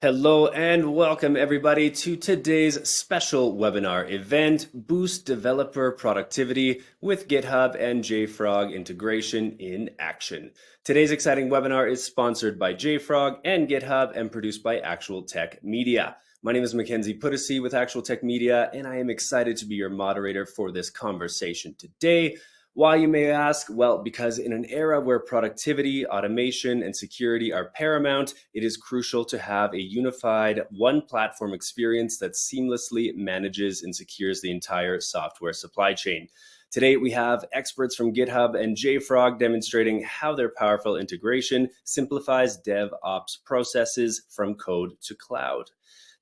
Hello and welcome everybody to today's special webinar event, Boost Developer Productivity with GitHub and JFrog Integration in Action. Today's exciting webinar is sponsored by JFrog and GitHub and produced by Actual Tech Media. My name is Mackenzie Puttasi with Actual Tech Media, and I am excited to be your moderator for this conversation today. Why, you may ask? Well, because in an era where productivity, automation, and security are paramount, it is crucial to have a unified one platform experience that seamlessly manages and secures the entire software supply chain. Today, we have experts from GitHub and JFrog demonstrating how their powerful integration simplifies DevOps processes from code to cloud.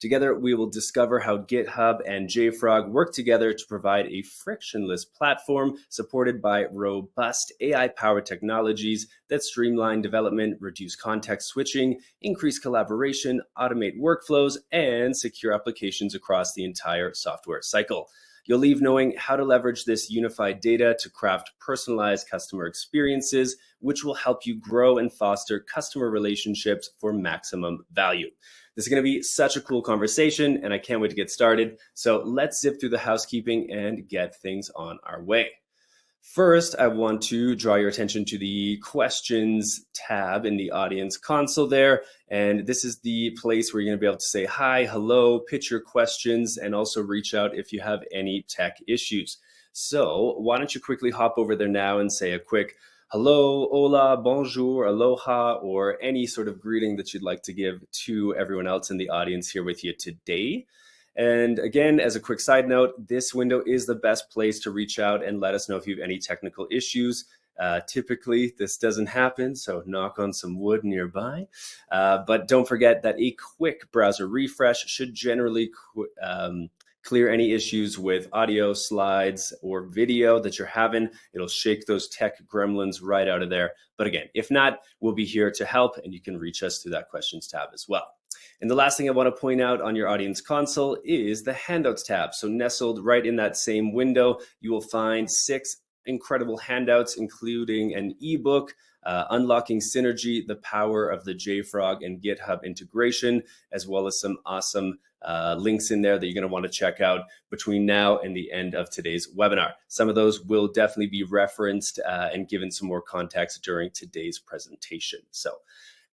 Together, we will discover how GitHub and JFrog work together to provide a frictionless platform supported by robust AI-powered technologies that streamline development, reduce context switching, increase collaboration, automate workflows, and secure applications across the entire software cycle. You'll leave knowing how to leverage this unified data to craft personalized customer experiences, which will help you grow and foster customer relationships for maximum value. This is going to be such a cool conversation, and I can't wait to get started. So let's zip through the housekeeping and get things on our way. First, I want to draw your attention to the questions tab in the audience console there. And this is the place where you're going to be able to say hi, hello, pitch your questions, and also reach out if you have any tech issues. So why don't you quickly hop over there now and say a quick hello, hola, bonjour, aloha, or any sort of greeting that you'd like to give to everyone else in the audience here with you today. And again, as a quick side note, this window is the best place to reach out and let us know if you have any technical issues. Typically, this doesn't happen, so knock on some wood nearby. But don't forget that a quick browser refresh should generally clear any issues with audio, slides, or video that you're having. It'll shake those tech gremlins right out of there. But again, if not, we'll be here to help, and you can reach us through that questions tab as well. And the last thing I want to point out on your audience console is the handouts tab. So nestled right in that same window, you will find 6 incredible handouts, including an ebook, Unlocking Synergy, the Power of the JFrog and GitHub Integration, as well as some awesome links in there that you're going to want to check out between now and the end of today's webinar. Some of those will definitely be referenced and given some more context during today's presentation. So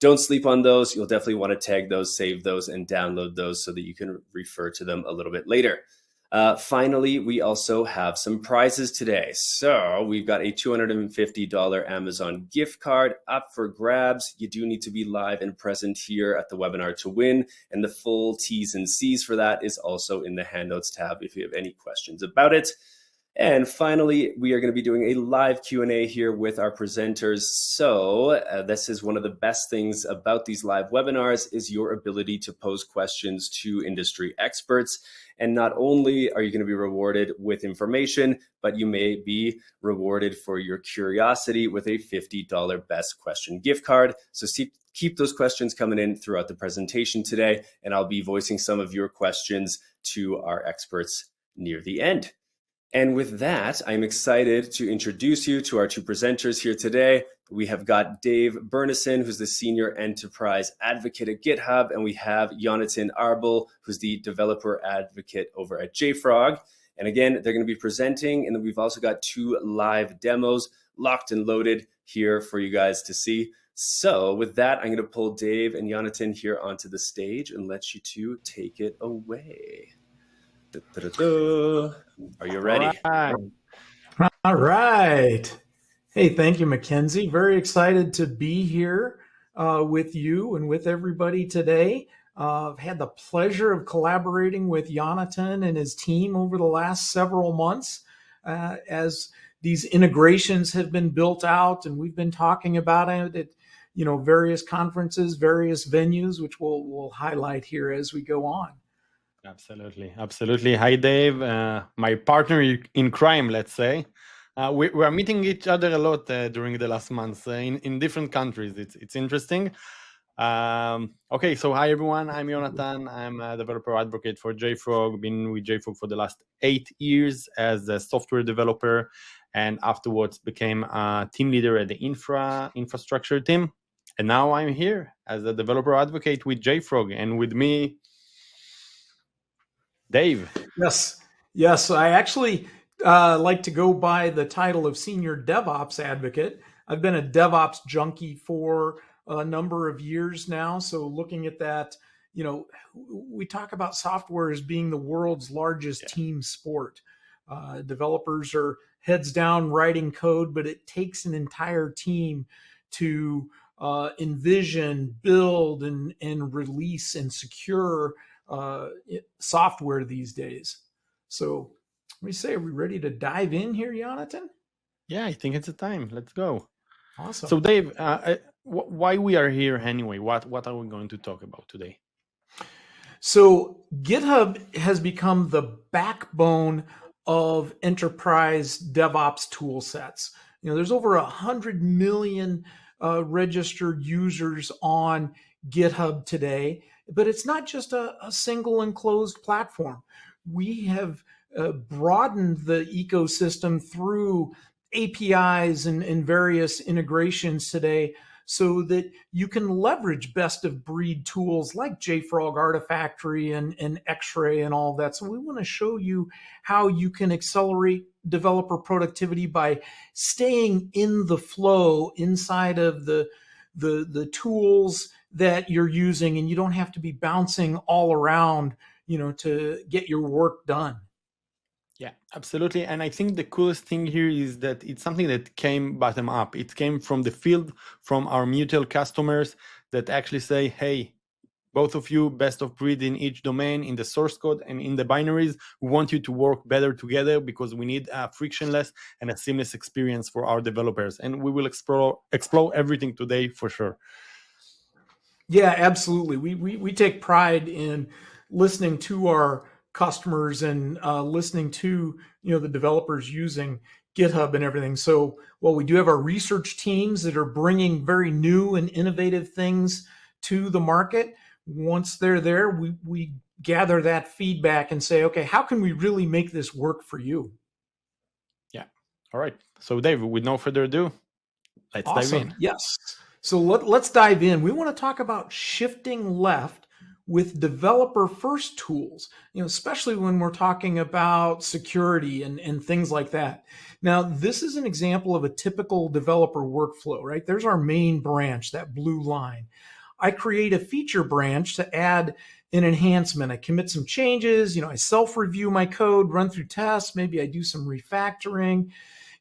don't sleep on those. You'll definitely want to tag those, save those, and download those so that you can refer to them a little bit later. Finally, we also have some prizes today. So we've got a $250 Amazon gift card up for grabs. You do need to be live and present here at the webinar to win. And the full T's and C's for that is also in the handouts tab if you have any questions about it. And finally, we are going to be doing a live Q&A here with our presenters. So this is one of the best things about these live webinars is your ability to pose questions to industry experts. And not only are you going to be rewarded with information, but you may be rewarded for your curiosity with a $50 best question gift card. So keep those questions coming in throughout the presentation today, and I'll be voicing some of your questions to our experts near the end. And with that, I'm excited to introduce you to our 2 presenters here today. We have got Dave Bernison, who's the Senior Enterprise Advocate at GitHub, and we have Jonathan Arbel, who's the Developer Advocate over at JFrog. And again, they're going to be presenting, and then we've also got 2 live demos locked and loaded here for you guys to see. So with that, I'm going to pull Dave and Jonathan here onto the stage and let you 2 take it away. Are you ready? All right. Hey, thank you, Mackenzie. Very excited to be here with you and with everybody today. I've had the pleasure of collaborating with Jonathan and his team over the last several months as these integrations have been built out, and we've been talking about it at various conferences, various venues, which we'll highlight here as we go on. Absolutely. Hi, Dave, my partner in crime, let's say. We are meeting each other a lot during the last months in different countries. It's interesting. Okay, so hi, everyone. I'm Jonathan. I'm a developer advocate for JFrog. Been with JFrog for the last 8 years as a software developer, and afterwards became a team leader at the infrastructure team. And now I'm here as a developer advocate with JFrog, and with me, Dave. Yes. I actually like to go by the title of senior DevOps advocate. I've been a DevOps junkie for a number of years now. So looking at that, we talk about software as being the world's largest team sport. Developers are heads down writing code, but it takes an entire team to envision, build, and release and secure software these days. So let me say, are we ready to dive in here, Jonathan? Yeah, I think it's the time. Let's go. Awesome. So Dave, why we are here anyway? What are we going to talk about today? So GitHub has become the backbone of enterprise DevOps tool sets. There's over 100 million registered users on GitHub today, but it's not just a single enclosed platform. We have broadened the ecosystem through APIs and various integrations today, so that you can leverage best of breed tools like JFrog Artifactory and X-Ray and all of that. So we want to show you how you can accelerate developer productivity by staying in the flow inside of the tools that you're using, and you don't have to be bouncing all around, to get your work done. Yeah, absolutely. And I think the coolest thing here is that it's something that came bottom up. It came from the field, from our mutual customers that actually say, hey, both of you, best of breed in each domain, in the source code and in the binaries, we want you to work better together because we need a frictionless and a seamless experience for our developers. And we will explore everything today for sure. Yeah, absolutely. We take pride in listening to our customers and listening to the developers using GitHub and everything. So while we do have our research teams that are bringing very new and innovative things to the market, once they're there, we gather that feedback and say, okay, how can we really make this work for you? Yeah. All right. So Dave, with no further ado, let's dive in. Yes. So let's dive in. We want to talk about shifting left with developer first tools, especially when we're talking about security and things like that. Now, this is an example of a typical developer workflow, right? There's our main branch, that blue line. I create a feature branch to add an enhancement. I commit some changes, I self-review my code, run through tests, maybe I do some refactoring,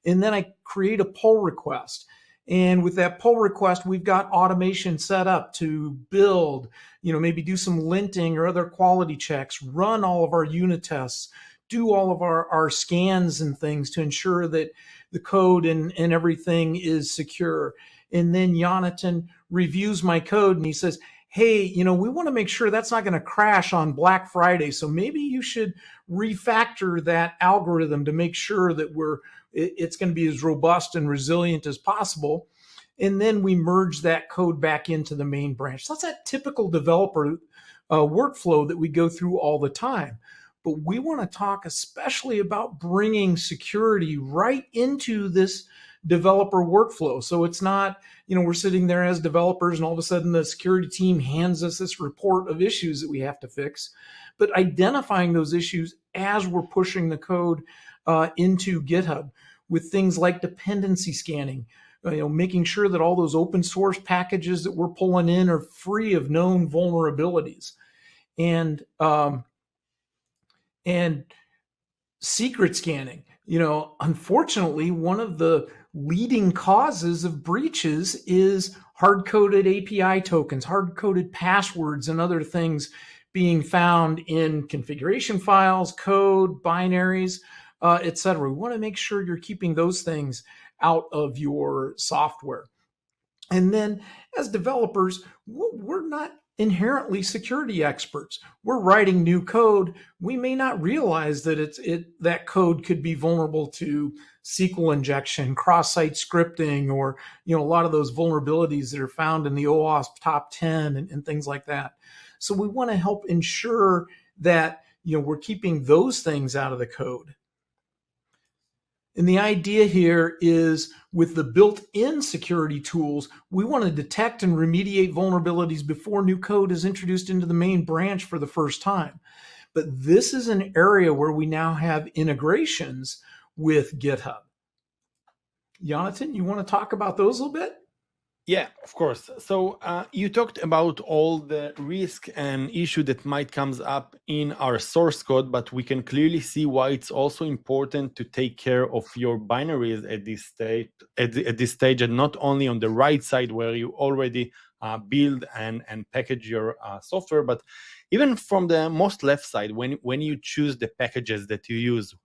and then I create a pull request. And with that pull request, we've got automation set up to build, maybe do some linting or other quality checks, run all of our unit tests, do all of our scans and things to ensure that the code and everything is secure. And then Jonathan reviews my code and he says, hey, we want to make sure that's not going to crash on Black Friday. So maybe you should refactor that algorithm to make sure that it's going to be as robust and resilient as possible. And then we merge that code back into the main branch. So that's that typical developer workflow that we go through all the time. But we want to talk especially about bringing security right into this developer workflow. So it's not, we're sitting there as developers and all of a sudden the security team hands us this report of issues that we have to fix, but identifying those issues as we're pushing the code into GitHub with things like dependency scanning, making sure that all those open source packages that we're pulling in are free of known vulnerabilities, and secret scanning. Unfortunately, one of the leading causes of breaches is hard-coded API tokens, hard-coded passwords, and other things being found in configuration files, code, binaries, etc. We want to make sure you're keeping those things out of your software. And then as developers, we're not inherently security experts. We're writing new code. We may not realize that that code could be vulnerable to SQL injection, cross-site scripting, or a lot of those vulnerabilities that are found in the OWASP top 10 and things like that. So we want to help ensure that we're keeping those things out of the code. And the idea here is with the built-in security tools, we want to detect and remediate vulnerabilities before new code is introduced into the main branch for the first time. But this is an area where we now have integrations with GitHub. Jonathan, you want to talk about those a little bit? Yeah, of course. So you talked about all the risk and issue that might comes up in our source code, but we can clearly see why it's also important to take care of your binaries at this stage. At this stage, and not only on the right side where you already build and package your software, but even from the most left side, when you choose the packages that you use.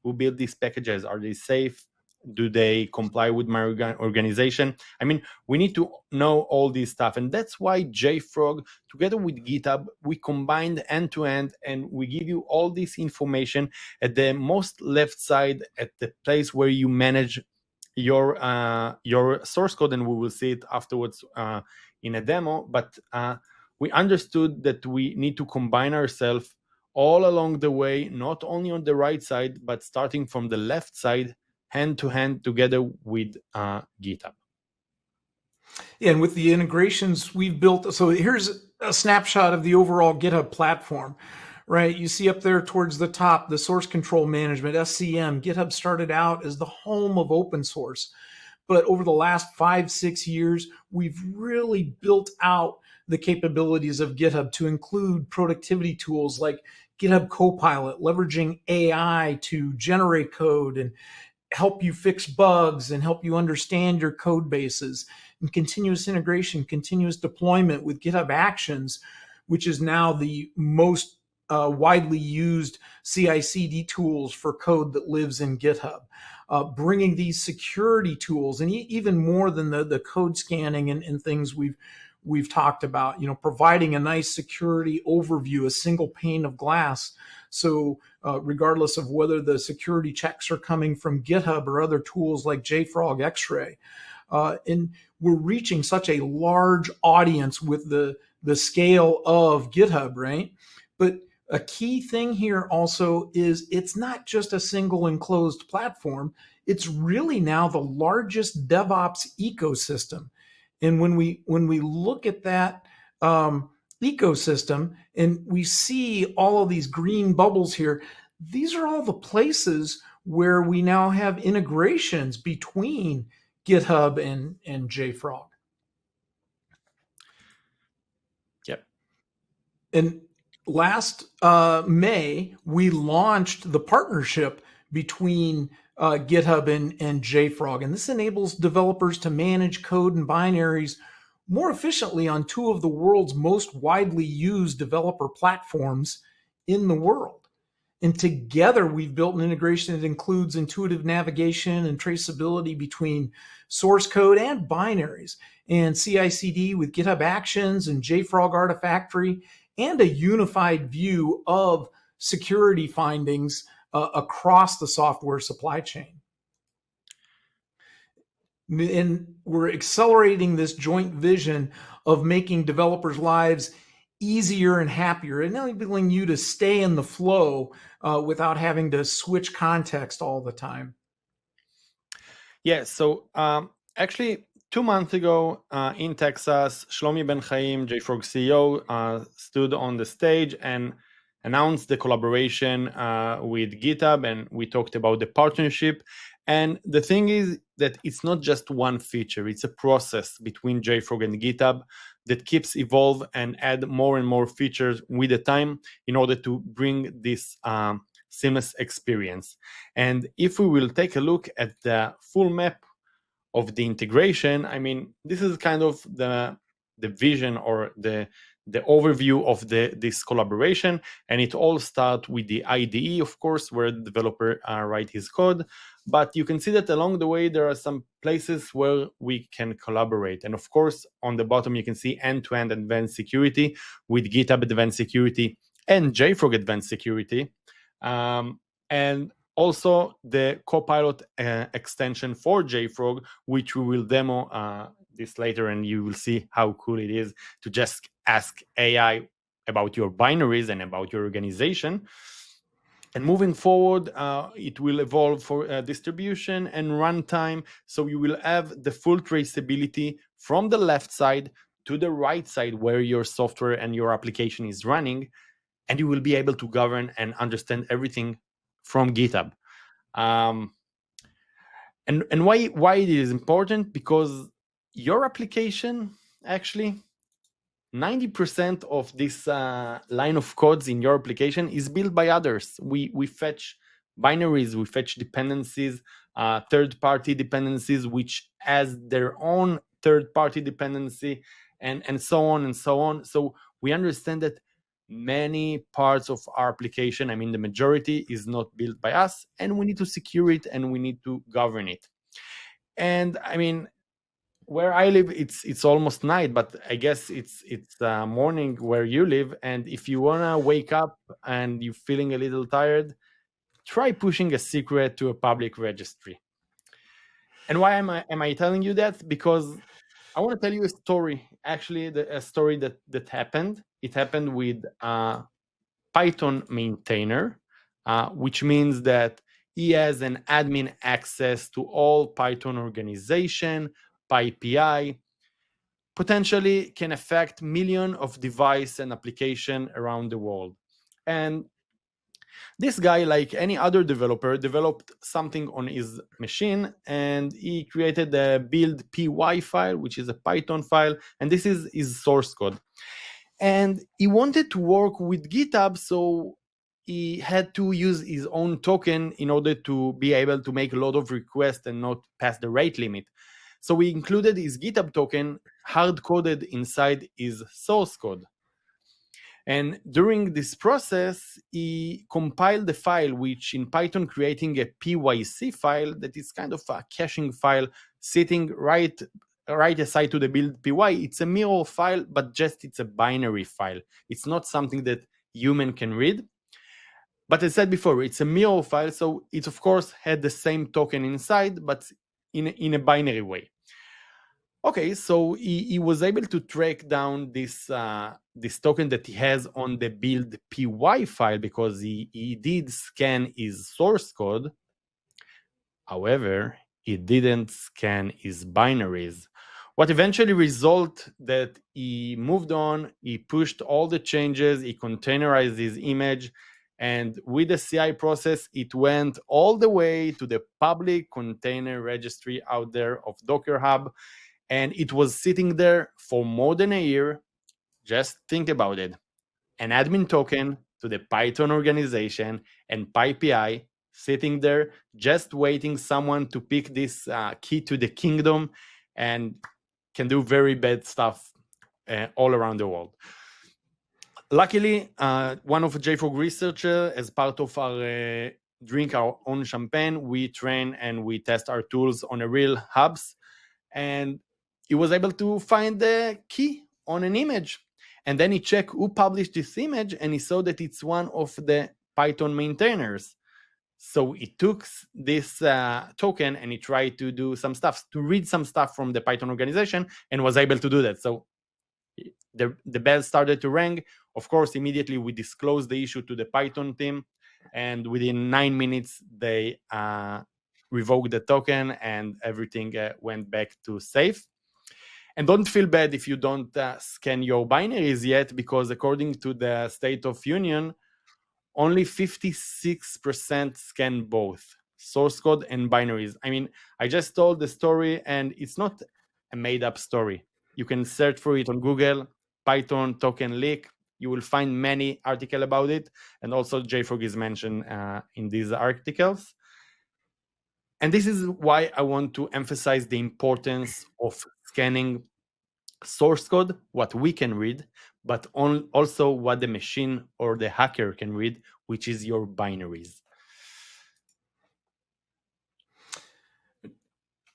Who build these packages? Are they safe? Do they comply with my organization? I mean, we need to know all this stuff. And that's why JFrog, together with GitHub, we combined end-to-end, and we give you all this information at the most left side, at the place where you manage your source code, and we will see it afterwards in a demo. But we understood that we need to combine ourselves all along the way, not only on the right side, but starting from the left side, hand to hand, together with GitHub. Yeah, and with the integrations we've built, so here's a snapshot of the overall GitHub platform, right? You see up there towards the top, the source control management, SCM. GitHub started out as the home of open source, but over the last 5-6 years, we've really built out the capabilities of GitHub to include productivity tools like GitHub Copilot, leveraging AI to generate code and help you fix bugs and help you understand your code bases, and continuous integration, continuous deployment with GitHub Actions, which is now the most widely used CI/CD tools for code that lives in GitHub. Bringing these security tools, and even more than the code scanning and things we've talked about, providing a nice security overview, a single pane of glass. So regardless of whether the security checks are coming from GitHub or other tools like JFrog X-Ray, and we're reaching such a large audience with the scale of GitHub, right? But a key thing here also is it's not just a single enclosed platform. It's really now the largest DevOps ecosystem. And when we look at that ecosystem and we see all of these green bubbles here, these are all the places where we now have integrations between GitHub and JFrog. Yep. And last May, we launched the partnership between GitHub and JFrog. And this enables developers to manage code and binaries more efficiently on two of the world's most widely used developer platforms in the world. And together, we've built an integration that includes intuitive navigation and traceability between source code and binaries, and CI/CD with GitHub Actions and JFrog Artifactory, and a unified view of security findings across the software supply chain. And we're accelerating this joint vision of making developers' lives easier and happier, and enabling you to stay in the flow without having to switch context all the time. Yeah, so actually 2 months ago in Texas, Shlomi Ben Chaim, JFrog CEO, stood on the stage and announced the collaboration with GitHub, and we talked about the partnership. And the thing is that it's not just one feature, it's a process between JFrog and GitHub that keeps evolve and add more and more features with the time in order to bring this seamless experience. And if we will take a look at the full map of the integration, I mean, this is kind of the vision or the overview of this collaboration. And it all starts with the IDE, of course, where the developer write his code. But you can see that along the way, there are some places where we can collaborate. And of course, on the bottom, you can see end-to-end advanced security with GitHub Advanced Security and JFrog Advanced Security. And also the Copilot extension for JFrog, which we will demo this later, and you will see how cool it is to just ask AI about your binaries and about your organization. And moving forward, it will evolve for distribution and runtime. So you will have the full traceability from the left side to the right side where your software and your application is running. And you will be able to govern and understand everything from GitHub. And why it is important? Because your application, actually, 90% of this line of codes in your application is built by others. We fetch binaries, we fetch dependencies, third-party dependencies, which has their own third-party dependency, and so on and so on. So we understand that many parts of our application, I mean, the majority is not built by us, and we need to secure it and we need to govern it. And I mean, where I live, it's almost night, but I guess it's morning where you live. And if you wanna wake up and you're feeling a little tired, try pushing a secret to a public registry. And why am I telling you that? Because I want to tell you a story. Actually, a story that happened. It happened with a Python maintainer, which means that he has an admin access to all Python organization, PyPI, potentially can affect millions of devices and applications around the world. And this guy, like any other developer, developed something on his machine, and he created a build py file, which is a Python file, and this is his source code. And he wanted to work with GitHub, so he had to use his own token in order to be able to make a lot of requests and not pass the rate limit. So we included his GitHub token hard-coded inside his source code. And during this process, he compiled the file, which in Python creating a PYC file that is kind of a caching file sitting right aside to the build py. It's a mirror file, but just it's a binary file. It's not something that human can read. But as I said before, it's a mirror file, so it of course had the same token inside, but in a binary way. Okay, so he was able to track down this token that he has on the build py file because he did scan his source code. However, he didn't scan his binaries. What eventually resulted that he moved on, he pushed all the changes, he containerized his image, and with the CI process, it went all the way to the public container registry out there of Docker Hub. And it was sitting there for more than a year. Just think about it. An admin token to the Python organization and PyPI sitting there, just waiting someone to pick this key to the kingdom and can do very bad stuff all around the world. Luckily, one of the JFrog researchers, as part of our drink our own champagne, we train and we test our tools on a real hubs. And he was able to find the key on an image. And then he checked who published this image, and he saw that it's one of the Python maintainers. So he took this token and he tried to do some stuff, to read some stuff from the Python organization, and was able to do that. So the bell started to ring. Of course, immediately we disclosed the issue to the Python team, and within 9 minutes, they revoked the token and everything went back to safe. And don't feel bad if you don't scan your binaries yet, because according to the State of Union, only 56% scan both source code and binaries. I mean, I just told the story, and it's not a made-up story. You can search for it on Google, Python token leak. You will find many articles about it, and also JFrog is mentioned in these articles. And this is why I want to emphasize the importance of scanning source code, what we can read, but also what the machine or the hacker can read, which is your binaries.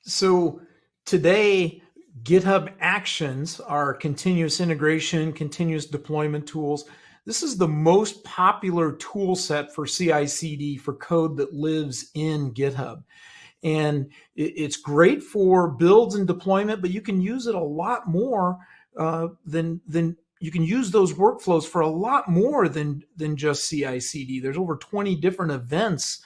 So today, GitHub Actions are continuous integration, continuous deployment tools. This is the most popular tool set for CI/CD for code that lives in GitHub. And it's great for builds and deployment, but you can use it a lot more than you can use those workflows for a lot more than just CI/CD. There's over 20 different events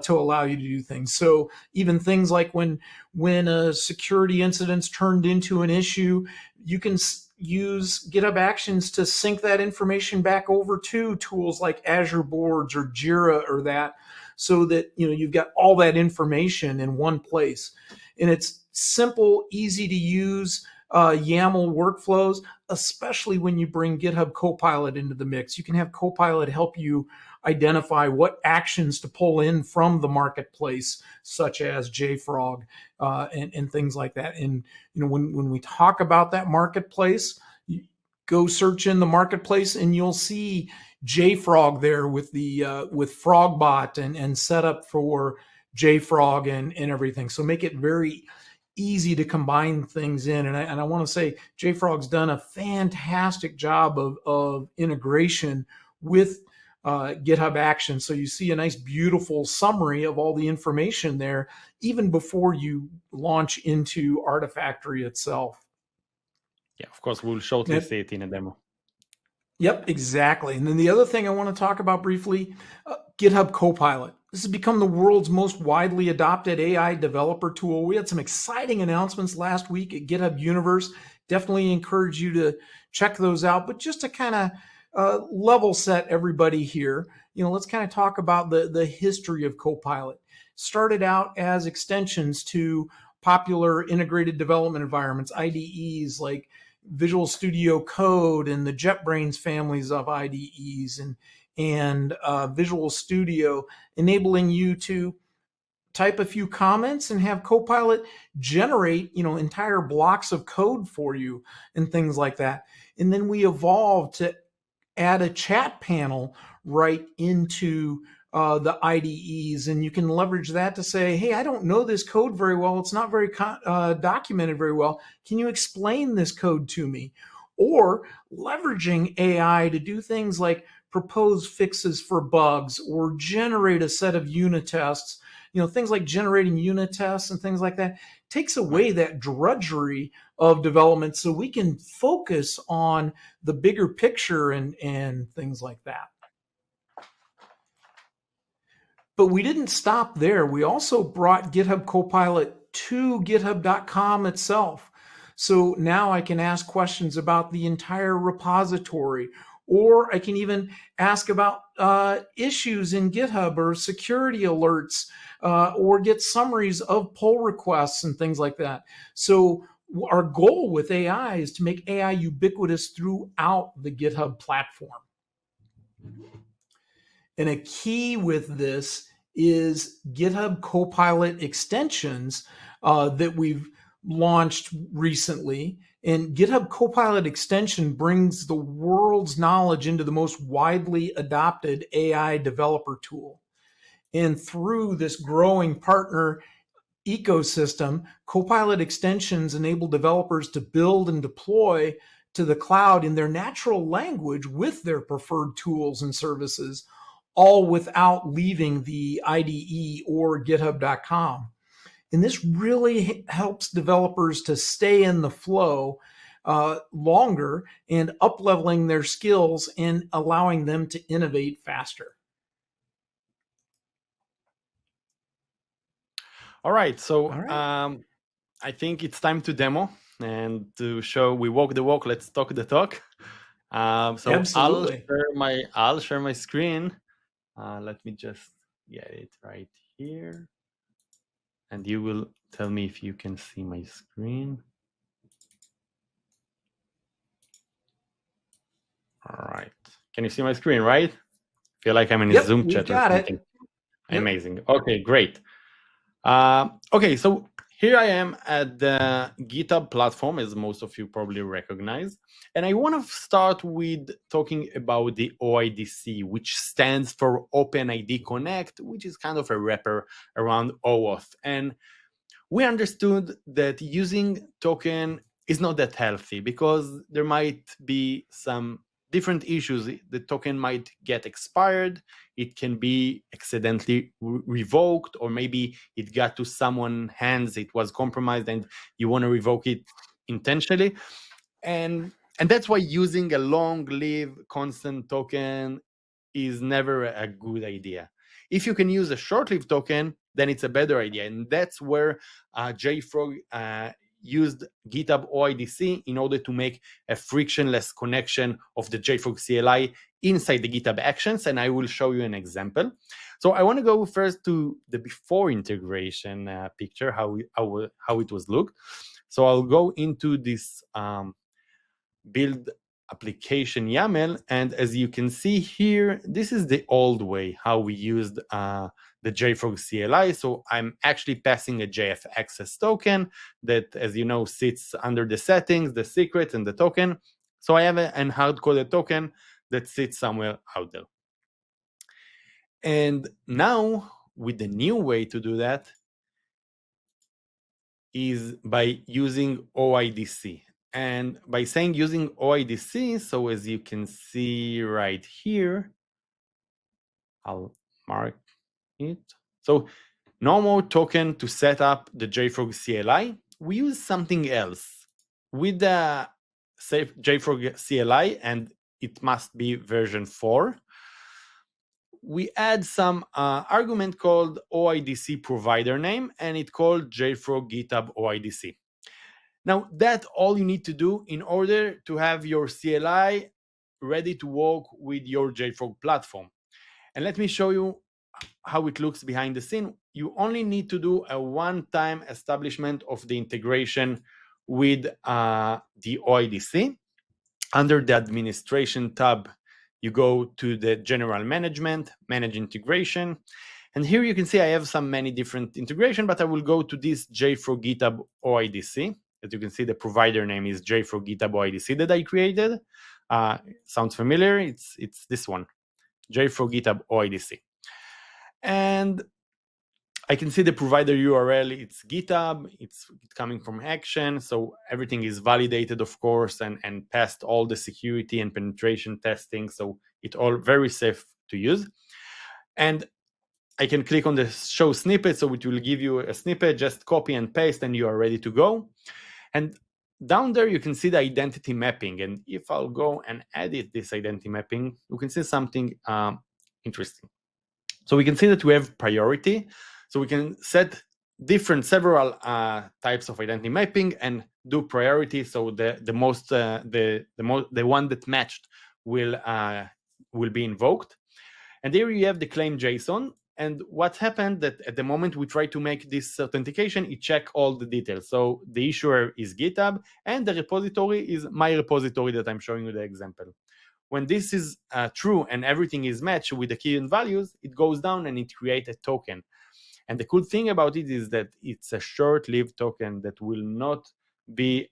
to allow you to do things. So even things like when a security incident's turned into an issue, you can use GitHub Actions to sync that information back over to tools like Azure Boards or Jira or that, so that you've got all that information in one place. And it's simple, easy to use YAML workflows, especially when you bring GitHub Copilot into the mix. You can have Copilot help you identify what actions to pull in from the marketplace, such as JFrog and things like that. And when we talk about that marketplace, go search in the marketplace and you'll see JFrog there with the with Frogbot and setup for JFrog and everything. So make it very easy to combine things in. And I want to say JFrog's done a fantastic job of integration with GitHub Actions. So you see a nice, beautiful summary of all the information there, even before you launch into Artifactory itself. Yeah, of course, we'll shortly see it in a demo. Yep, exactly. And then the other thing I want to talk about briefly, GitHub Copilot. This has become the world's most widely adopted AI developer tool. We had some exciting announcements last week at GitHub Universe. Definitely encourage you to check those out. But just to kind of level set everybody here, let's kind of talk about the history of Copilot. Started out as extensions to popular integrated development environments, IDEs like Visual Studio Code and the JetBrains families of IDEs and Visual Studio, enabling you to type a few comments and have Copilot generate, entire blocks of code for you and things like that. And then we evolved to add a chat panel right into the IDEs, and you can leverage that to say, hey, I don't know this code very well. It's not very documented very well. Can you explain this code to me? Or leveraging AI to do things like propose fixes for bugs or generate a set of unit tests, things like generating unit tests and things like that takes away that drudgery of development so we can focus on the bigger picture and things like that. But we didn't stop there. We also brought GitHub Copilot to github.com itself. So now I can ask questions about the entire repository, or I can even ask about issues in GitHub or security alerts, or get summaries of pull requests and things like that. So our goal with AI is to make AI ubiquitous throughout the GitHub platform. And a key with this is GitHub Copilot extensions that we've launched recently. And GitHub Copilot extension brings the world's knowledge into the most widely adopted AI developer tool. And through this growing partner ecosystem, Copilot extensions enable developers to build and deploy to the cloud in their natural language with their preferred tools and services, all without leaving the IDE or github.com. And this really helps developers to stay in the flow longer and up-leveling their skills and allowing them to innovate faster. All right, so I think it's time to demo and to show we walk the walk, let's talk the talk. So Absolutely. I'll share my screen. Let me just get it right here. And you will tell me if you can see my screen. All right. Can you see my screen, right? Feel like I'm in a Zoom chat or something. Amazing. Okay, great. Okay, so here I am at the GitHub platform, as most of you probably recognize. And I want to start with talking about the OIDC, which stands for OpenID Connect, which is kind of a wrapper around OAuth. And we understood that using token is not that healthy because there might be some different issues. The token might get expired, it can be accidentally revoked, or maybe it got to someone's hands, it was compromised, and you want to revoke it intentionally. And And that's why using a long-lived constant token is never a good idea. If you can use a short-lived token, then it's a better idea. And that's where JFrog used GitHub OIDC in order to make a frictionless connection of the JFrog CLI inside the GitHub Actions, and I will show you an example. So I want to go first to the before integration picture, how it was looked. So I'll go into this build application YAML, and as you can see here, this is the old way how we used the JFrog CLI. So I'm actually passing a JF access token that, as you know, sits under the settings, the secret, and the token. So I have an hard-coded token that sits somewhere out there. And now, with the new way to do that is by using OIDC. And by saying using OIDC, so as you can see right here, I'll mark it. So no more token to set up the JFrog CLI. We use something else with the JFrog CLI, and it must be version 4. We add some argument called OIDC provider name, and it's called JFrog GitHub OIDC. Now, that's all you need to do in order to have your CLI ready to work with your JFrog platform. And let me show you how it looks behind the scene. You only need to do a one-time establishment of the integration with the OIDC. Under the administration tab, you go to the general management, manage integration. And here you can see I have many different integration, but I will go to this JFrog GitHub OIDC. As you can see, the provider name is JFrog GitHub OIDC that I created. Sounds familiar? It's this one, JFrog GitHub OIDC. And I can see the provider URL, it's GitHub, it's coming from Action, so everything is validated, of course, and passed all the security and penetration testing, so it's all very safe to use. And I can click on the show snippet, so it will give you a snippet, just copy and paste, and you are ready to go. And down there, you can see the identity mapping, and if I'll go and edit this identity mapping, you can see something interesting. So we can see that we have priority. So we can set several types of identity mapping and do priority. So the one that matched will be invoked. And there you have the claim JSON. And what happened that at the moment we try to make this authentication, it check all the details. So the issuer is GitHub, and the repository is my repository that I'm showing you the example. When this is true and everything is matched with the key and values, it goes down and it creates a token. And the cool thing about it is that it's a short-lived token that will not be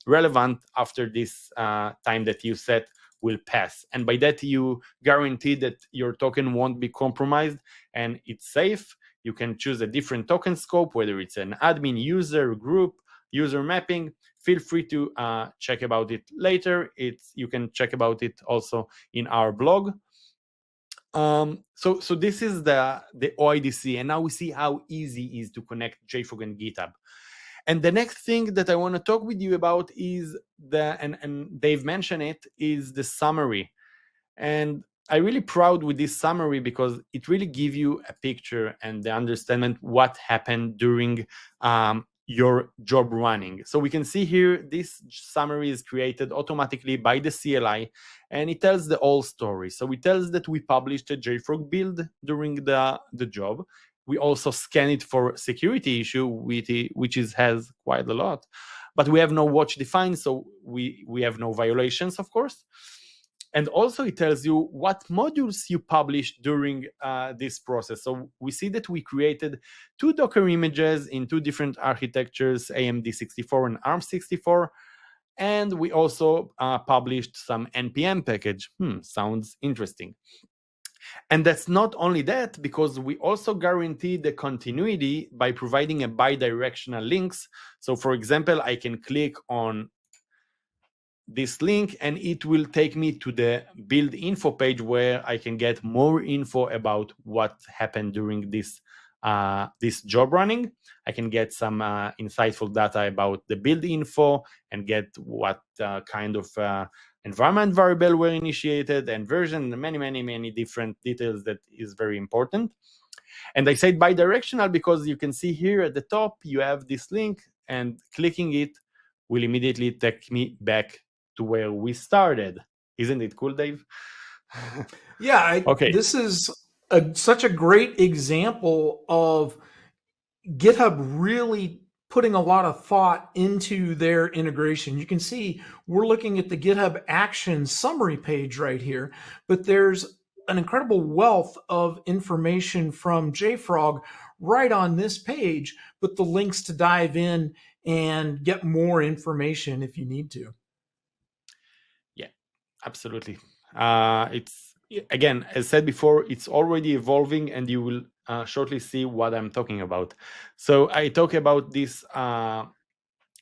relevant after this time that you set will pass. And by that, you guarantee that your token won't be compromised and it's safe. You can choose a different token scope, whether it's an admin, user, group, user mapping. Feel free to check about it later. You can check about it also in our blog. So this is the OIDC, and now we see how easy it is to connect JFrog and GitHub. And the next thing that I want to talk with you about is and Dave mentioned it, is the summary. And I'm really proud with this summary because it really gives you a picture and the understanding what happened during your job running. So we can see here, this summary is created automatically by the CLI, and it tells the whole story. So it tells that we published a JFrog build during the job. We also scan it for security issue, which has quite a lot, but we have no watch defined, so we have no violations, of course. And also it tells you what modules you published during this process. So we see that we created 2 Docker images in 2 different architectures, AMD 64 and ARM 64. And we also published some NPM package. Sounds interesting. And that's not only that, because we also guarantee the continuity by providing a bidirectional links. So for example, I can click on this link and it will take me to the build info page where I can get more info about what happened during this this job running. I can get some insightful data about the build info and get what kind of environment variable were initiated and version, and many different details that is very important. And I said bidirectional because you can see here at the top, you have this link, and clicking it will immediately take me back to where we started. Isn't it cool, Dave? Yeah, okay. This is such a great example of GitHub really putting a lot of thought into their integration. You can see we're looking at the GitHub Actions summary page right here, but there's an incredible wealth of information from JFrog right on this page, with the links to dive in and get more information if you need to. Yeah, absolutely. It's, again, as said before, it's already evolving, and you will shortly see what I'm talking about. So I talk about this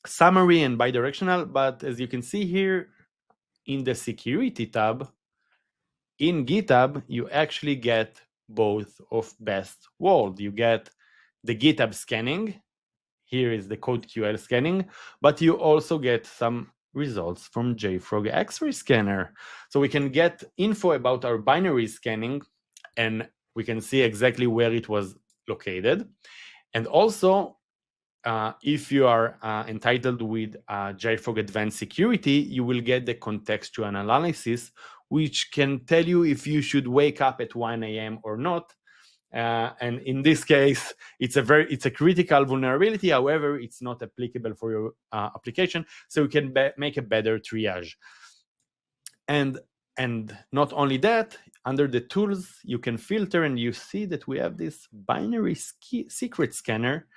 summary and bidirectional, but as you can see here in the security tab in GitHub, you actually get both of best world. You get the GitHub scanning. Here is the CodeQL scanning, but you also get some results from JFrog X-ray scanner. So we can get info about our binary scanning, and we can see exactly where it was located. And also, if you are entitled with JFrog Advanced Security, you will get the contextual analysis, which can tell you if you should wake up at 1 a.m. or not. And in this case, it's a critical vulnerability. However, it's not applicable for your application, so you can make a better triage. And not only that, under the tools, you can filter, and you see that we have this binary secret scanner.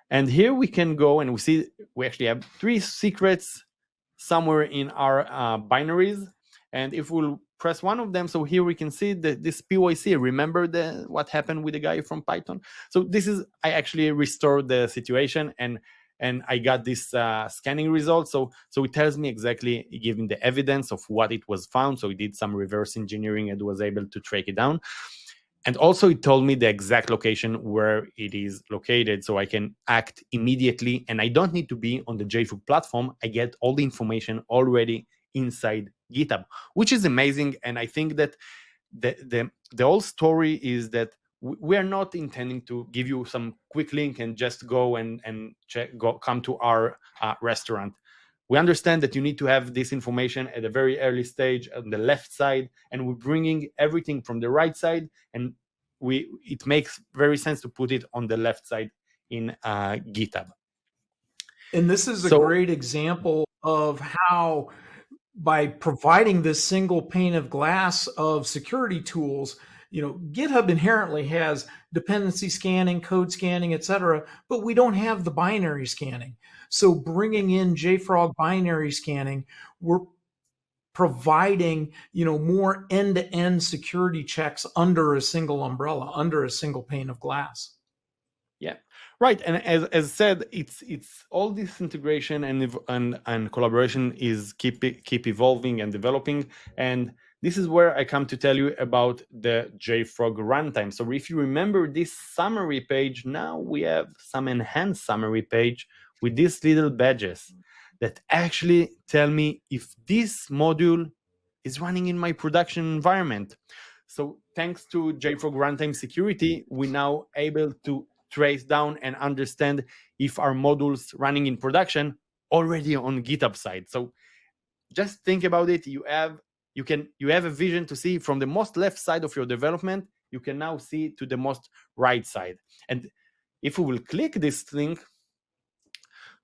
And here we can go and we see we actually have 3 secrets somewhere in our binaries. And if we'll press one of them, so here we can see this PYC. Remember what happened with the guy from Python? So this is, I actually restored the situation, and I got this scanning result. So it tells me exactly, giving the evidence of what it was found. So it did some reverse engineering and was able to track it down. And also it told me the exact location where it is located, so I can act immediately. And I don't need to be on the JFrog platform. I get all the information already inside GitHub, which is amazing. And I think that the whole story is that we are not intending to give you some quick link and just go and come to our restaurant. We understand that you need to have this information at a very early stage on the left side, and we're bringing everything from the right side, and it makes very sense to put it on the left side in GitHub. And this is a great example of how, by providing this single pane of glass of security tools, GitHub inherently has dependency scanning, code scanning, etc., but we don't have the binary scanning. So bringing in JFrog binary scanning, we're providing, more end-to-end security checks under a single umbrella, under a single pane of glass. Yeah, right. And as said, it's all this integration and collaboration is keep evolving and developing. And this is where I come to tell you about the JFrog runtime. So if you remember this summary page, now we have some enhanced summary page with these little badges that actually tell me if this module is running in my production environment. So thanks to JFrog runtime security, we're now able to trace down and understand if our modules running in production already on GitHub side. So just think about it. You have a vision to see from the most left side of your development. You can now see to the most right side. And if we will click this link,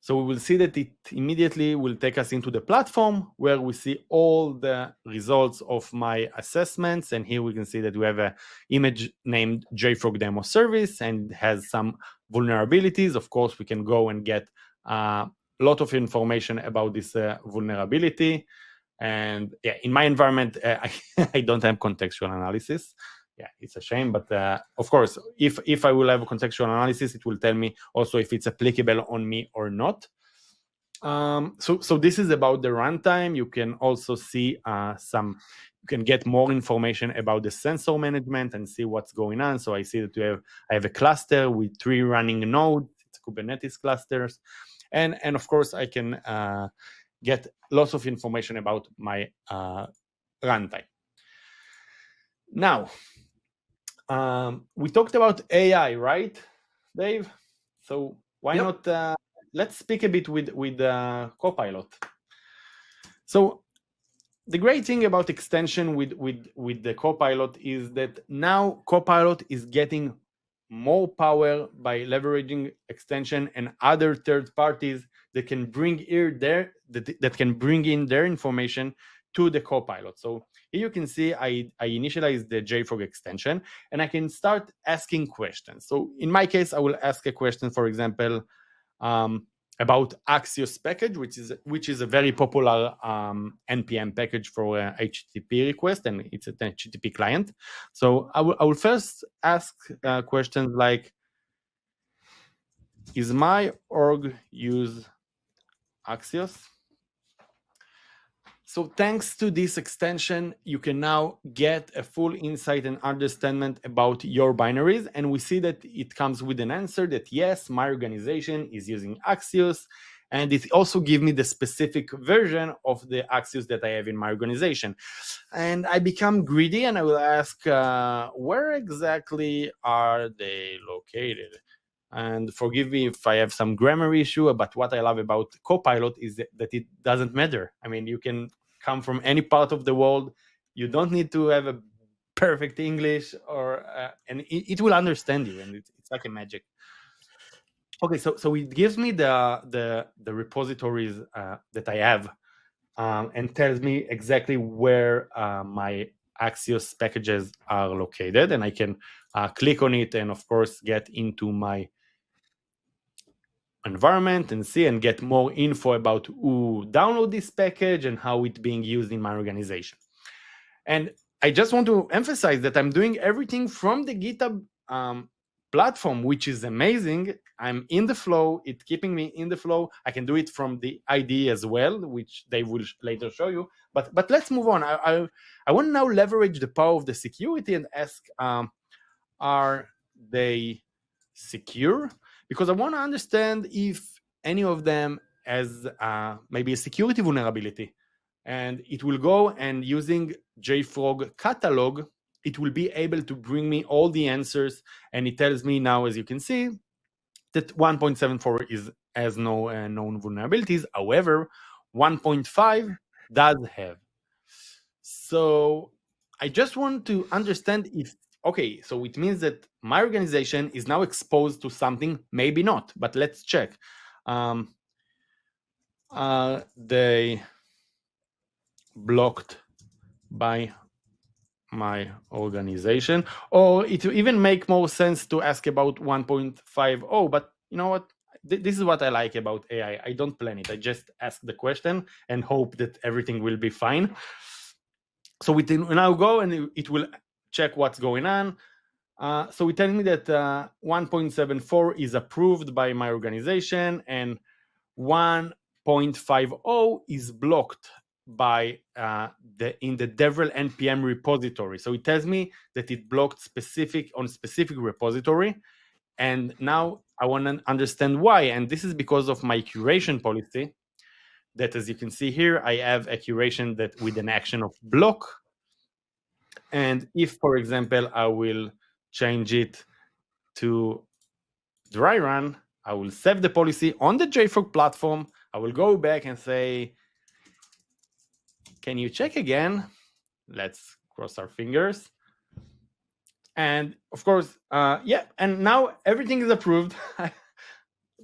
so we will see that it immediately will take us into the platform where we see all the results of my assessments. And here we can see that we have an image named JFrog demo service and has some vulnerabilities. Of course, we can go and get a lot of information about this vulnerability. And yeah, in my environment, I don't have contextual analysis. Yeah, it's a shame, but of course, if I will have a contextual analysis, it will tell me also if it's applicable on me or not. So this is about the runtime. You can also see can get more information about the sensor management and see what's going on. So I see that I have a cluster with 3 running nodes. It's Kubernetes clusters. And of course, I can get lots of information about my runtime. Now, we talked about AI, right, Dave? So why not let's speak a bit with Copilot. So the great thing about extension with the Copilot is that now Copilot is getting more power by leveraging extension and other third parties that can bring in their information to the Copilot. So here you can see I initialized the JFrog extension, and I can start asking questions. So in my case, I will ask a question, for example, about Axios package, which is a very popular NPM package for HTTP request, and it's an HTTP client. So I will first ask questions like, is my org use Axios? So thanks to this extension, you can now get a full insight and understanding about your binaries. And we see that it comes with an answer that yes, my organization is using Axios. And it also gives me the specific version of the Axios that I have in my organization. And I become greedy and I will ask, where exactly are they located? And forgive me if I have some grammar issue, but what I love about Copilot is that it doesn't matter. I mean, you can come from any part of the world. You don't need to have a perfect English, and it will understand you, and it's like a magic. Okay, so it gives me the repositories that I have, and tells me exactly where my Axios packages are located, and I can click on it and of course get into my environment and see and get more info about who download this package and how it's being used in my organization. And I just want to emphasize that I'm doing everything from the GitHub platform, which is amazing. I'm in the flow. It's keeping me in the flow. I can do it from the IDE as well, which they will later show you. But let's move on. I want to now leverage the power of the security and ask, are they secure? Because I want to understand if any of them has maybe a security vulnerability. And it will go and using JFrog catalog, it will be able to bring me all the answers. And it tells me now, as you can see, that 1.74 has no known vulnerabilities. However, 1.5 does have. So I just want to understand if, okay, so it means that my organization is now exposed to something, maybe not, but let's check. They blocked by my organization, or it will even make more sense to ask about 1.50, but you know what? This is what I like about AI. I don't plan it. I just ask the question and hope that everything will be fine. So we can now go and it will check what's going on. So it tells me that 1.74 is approved by my organization and 1.50 is blocked by in the devrel npm repository. So it tells me that it blocked specific repository. And now I want to understand why. And this is because of my curation policy that, as you can see here, I have a curation that with an action of block. And if, for example, I will change it to dry run, I will save the policy on the JFrog platform. I will go back and say, can you check again? Let's cross our fingers. And of course, yeah, and now everything is approved.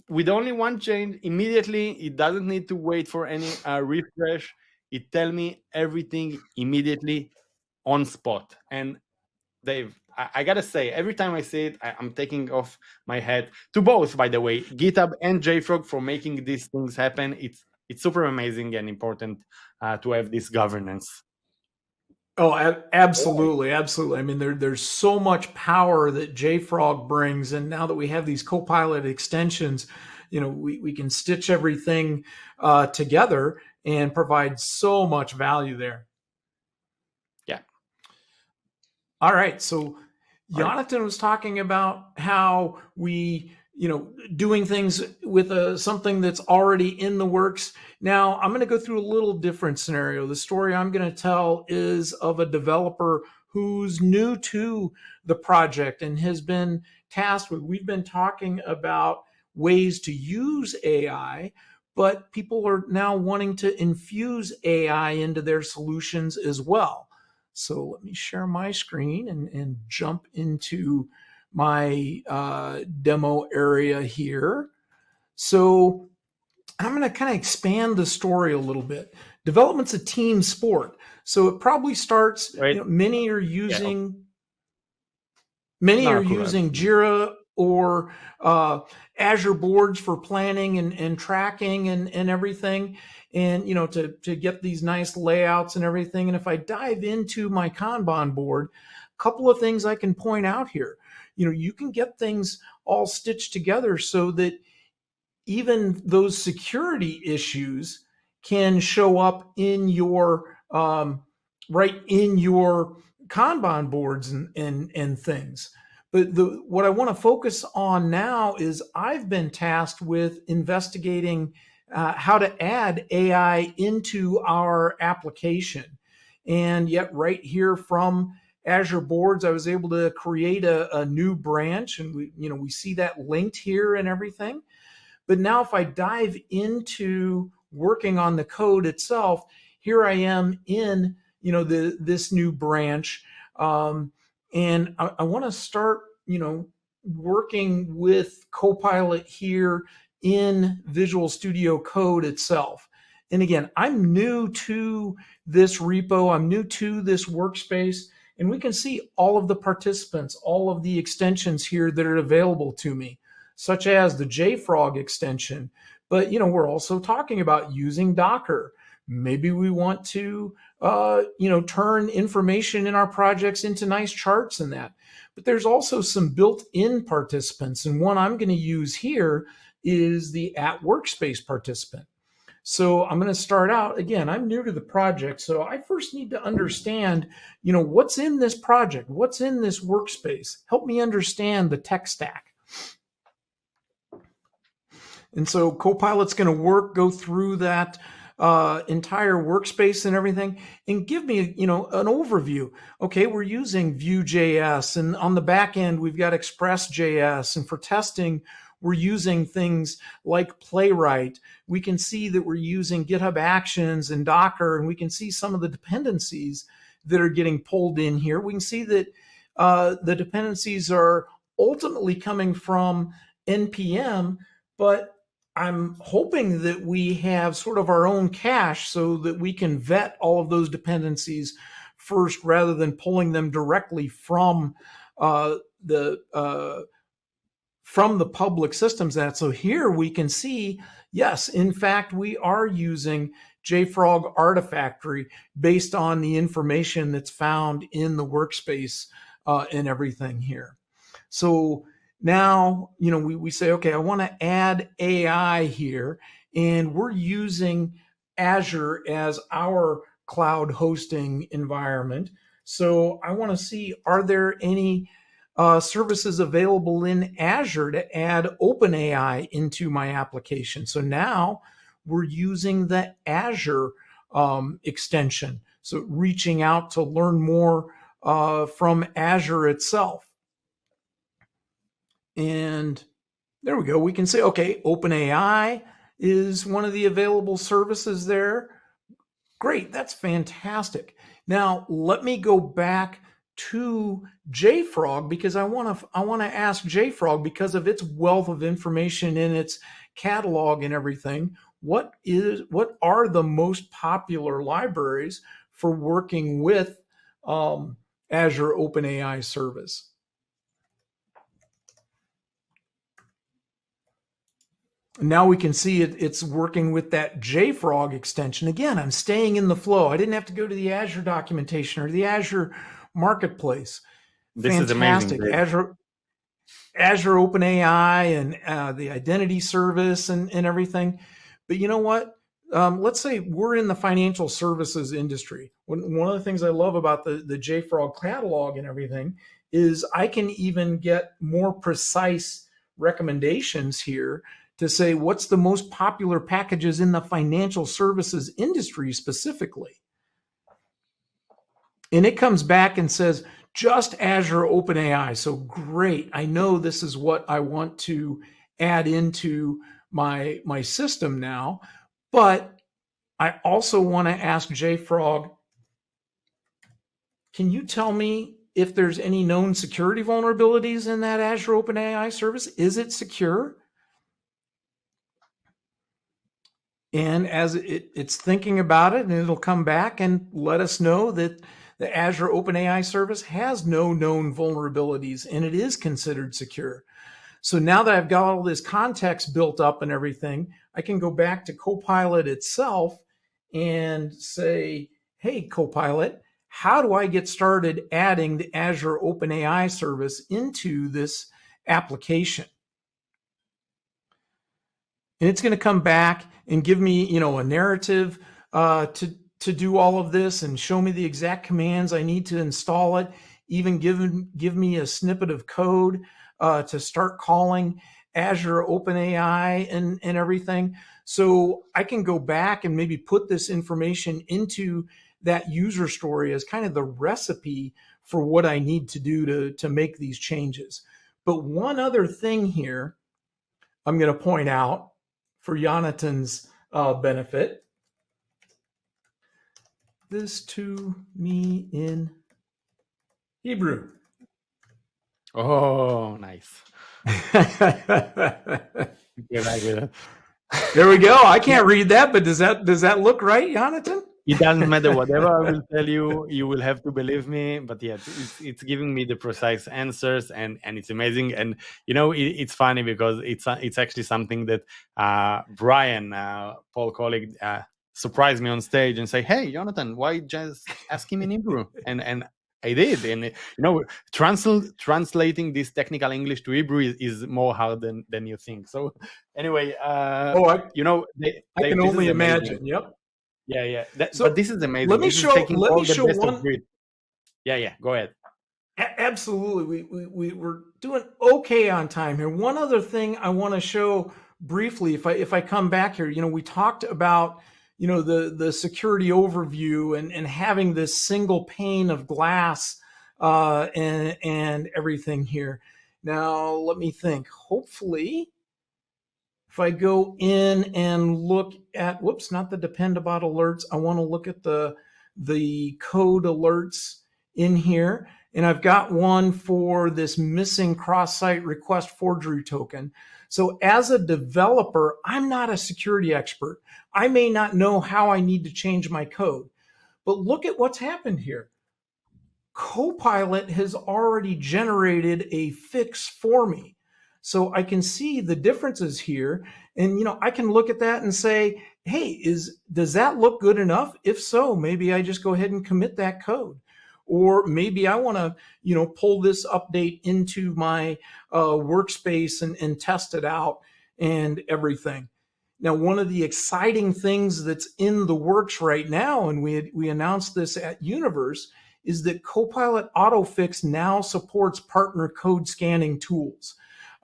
With only one change, immediately, it doesn't need to wait for any refresh. It tells me everything immediately on spot. And Dave, I gotta say, every time I see it, I'm taking off my hat to both, by the way, GitHub and JFrog for making these things happen. It's super amazing and important to have this governance. Oh, absolutely, absolutely. I mean, there's so much power that JFrog brings, and now that we have these Copilot extensions, you know, we can stitch everything together and provide so much value there. Yeah, All right. So Jonathan was talking about how we, doing things with something that's already in the works. Now, I'm going to go through a little different scenario. The story I'm going to tell is of a developer who's new to the project and has been tasked with, we've been talking about ways to use AI, but people are now wanting to infuse AI into their solutions as well. So let me share my screen and jump into my demo area here. So I'm going to kind of expand the story a little bit. Development's a team sport. So it probably starts, many are using Jira or Azure boards for planning and tracking and everything, and to get these nice layouts and everything. And if I dive into my Kanban board, a couple of things I can point out here. You can get things all stitched together so that even those security issues can show up in your right in your Kanban boards and things. But what I want to focus on now is I've been tasked with investigating how to add AI into our application. And yet right here from Azure boards, I was able to create a new branch, and we see that linked here and everything. But now if I dive into working on the code itself, here I am in this new branch. And I want to start, working with Copilot here in Visual Studio Code itself. And again, I'm new to this repo. I'm new to this workspace. And we can see all of the participants, all of the extensions here that are available to me, such as the JFrog extension. But, we're also talking about using Docker. Maybe we want to, turn information in our projects into nice charts and that. But there's also some built-in participants. And one I'm going to use here is the at workspace participant. So I'm going to start out, again, I'm new to the project. So I first need to understand, what's in this project? What's in this workspace? Help me understand the tech stack. And so Copilot's going to go through that entire workspace and everything, and give me, an overview. Okay, we're using Vue.js, and on the back end, we've got Express.js, and for testing, we're using things like Playwright. We can see that we're using GitHub Actions and Docker, and we can see some of the dependencies that are getting pulled in here. We can see that the dependencies are ultimately coming from NPM, but I'm hoping that we have sort of our own cache so that we can vet all of those dependencies first rather than pulling them directly from the public systems. So here we can see, yes, in fact, we are using JFrog Artifactory based on the information that's found in the workspace and everything here. So now, we say, okay, I want to add AI here, and we're using Azure as our cloud hosting environment. So I want to see, are there any services available in Azure to add OpenAI into my application? So now we're using the Azure extension. So reaching out to learn more from Azure itself. And there we go. We can say, okay, OpenAI is one of the available services there. Great, that's fantastic. Now let me go back to JFrog, because I want to ask JFrog, because of its wealth of information in its catalog and everything, what are the most popular libraries for working with Azure OpenAI service? Now we can see it's working with that JFrog extension. Again, I'm staying in the flow. I didn't have to go to the Azure documentation or the Azure marketplace. This is amazing. Azure OpenAI and the identity service and everything. But you know what? let's say we're in the financial services industry. One of the things I love about the JFrog catalog and everything is I can even get more precise recommendations here to say what's the most popular packages in the financial services industry specifically. And it comes back and says, just Azure OpenAI. So great. I know this is what I want to add into my system now, but I also want to ask JFrog, can you tell me if there's any known security vulnerabilities in that Azure OpenAI service? Is it secure? And as it's thinking about it, and it'll come back and let us know that the Azure OpenAI service has no known vulnerabilities and it is considered secure. So now that I've got all this context built up and everything, I can go back to Copilot itself and say, hey, Copilot, how do I get started adding the Azure OpenAI service into this application? And it's going to come back and give me, a narrative to do all of this and show me the exact commands I need to install it, even give me a snippet of code to start calling Azure OpenAI and everything. So I can go back and maybe put this information into that user story as kind of the recipe for what I need to do to make these changes. But one other thing here I'm going to point out for Jonathan's benefit. This to me in Hebrew. Oh, nice. There we go. I can't read that, but does that look right, Jonathan? It doesn't matter. Whatever I will tell you, you will have to believe me. But yeah, it's giving me the precise answers, and it's amazing. And it's funny because it's actually something that Brian, Paul colleague, surprised me on stage and say, "Hey, Jonathan, why just ask him in Hebrew?" And I did. And translating this technical English to Hebrew is more hard than you think. So anyway, I can only imagine. Yep. Yeah. But this is amazing. Let me show one. Yeah. Go ahead. Absolutely. We're doing okay on time here. One other thing I want to show briefly, if I come back here, we talked about the security overview and having this single pane of glass and everything here. Now let me think. Hopefully, if I go in and look at, not the depend about alerts. I want to look at the code alerts in here. And I've got one for this missing cross-site request forgery token. So as a developer, I'm not a security expert. I may not know how I need to change my code. But look at what's happened here. Copilot has already generated a fix for me. So I can see the differences here. And, I can look at that and say, hey, does that look good enough? If so, maybe I just go ahead and commit that code. Or maybe I want to, pull this update into my workspace and test it out and everything. Now, one of the exciting things that's in the works right now, and we announced this at Universe, is that Copilot Autofix now supports partner code scanning tools.